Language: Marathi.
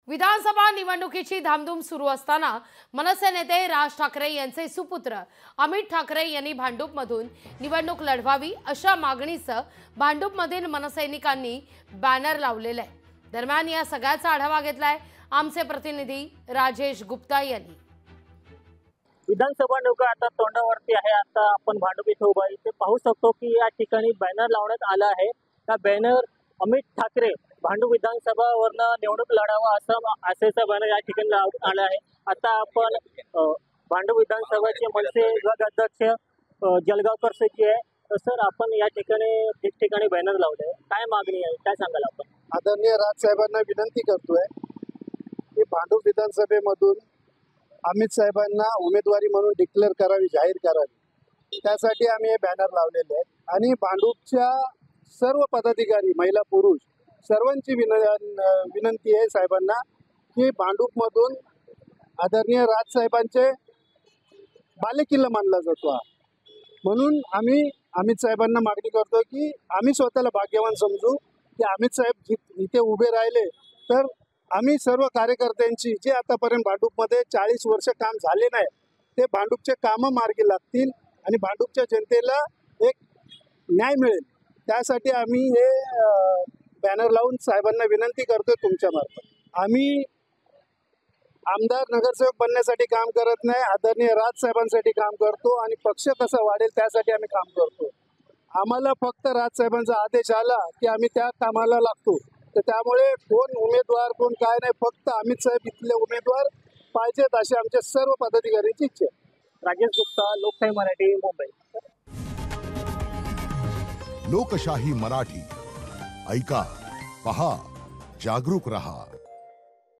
विधानसभा निवडणुकीची धामधूम सुरू असताना मनसे नेते राज ठाकरे यांचे सुपुत्र अमित ठाकरे यांनी भांडूपमधून निवडणूक लढवावी अशा मागणीसह भांडूपमधील मनसैनिकांनी बॅनर लावलेले आहे। दरम्यान या सगळ्याचा आढावा घेतलाय आमचे प्रतिनिधी राजेश गुप्ता यांनी। विधानसभा निवडणूक आता तोंडावरती आहे। आता आपण भांडूप इथे उभा इथे पाहू शकतो की या ठिकाणी बॅनर लावण्यात आला आहे। हा बॅनर अमित ठाकरे भांडूप विधानसभावरनं निवडणूक लढावा असा बॅनर या ठिकाणी लावण्यात आला आहे। आता आपण भांडूप विधानसभाचे मनसे विभाग अध्यक्ष जलगावकर सर आहे। सर, आपण या ठिकाणी बॅनर लावले, काय मागणी आहे, काय सांगाल आपण? आदरणीय राज साहेबांना विनंती करतोय की भांडूप विधानसभेमधून अमित साहेबांना उमेदवारी म्हणून डिक्लेअर करावी, जाहीर करावी। त्यासाठी आम्ही हे बॅनर लावलेले आहेत आणि भांडूपच्या सर्व पदाधिकारी, महिला पुरुष सर्वांची विनंती आहे साहेबांना की भांडूपमधून आदरणीय राज साहेबांचे बालेकिल्ला मानला जातो। म्हणून आम्ही अमित साहेबांना मागणी करतो की आम्ही स्वतःला भाग्यवान समजू की अमित साहेब इथे उभे राहिले तर आम्ही सर्व कार्यकर्त्यांची जे आतापर्यंत भांडूपमध्ये 40 वर्ष काम झाले नाही ते भांडूपचे कामं मार्गी लागतील आणि भांडूपच्या जनतेला एक न्याय मिळेल। त्यासाठी आम्ही हे बॅनर लावून साहेबांना विनंती करतो तुमच्या मार्फत। आम्ही आमदार नगरसेवक बनण्यासाठी काम करत नाही, आदरणीय राज साहेबांसाठी काम करतो आणि पक्ष कसा वाढेल त्यासाठी आम्ही काम करतो। आम्हाला फक्त राज साहेबांचा आदेश आला की आम्ही त्या कामाला लागतो। तर त्यामुळे कोण उमेदवार कोण काय नाही, फक्त अमित साहेब इथले उमेदवार पाहिजेत अशी आमच्या सर्व पदाधिकाऱ्यांची इच्छा आहे। राजेश गुप्ता, लोकशाही मराठी, मुंबई। लोकशाही मराठी ऐका, पहा, जागरूक रहा।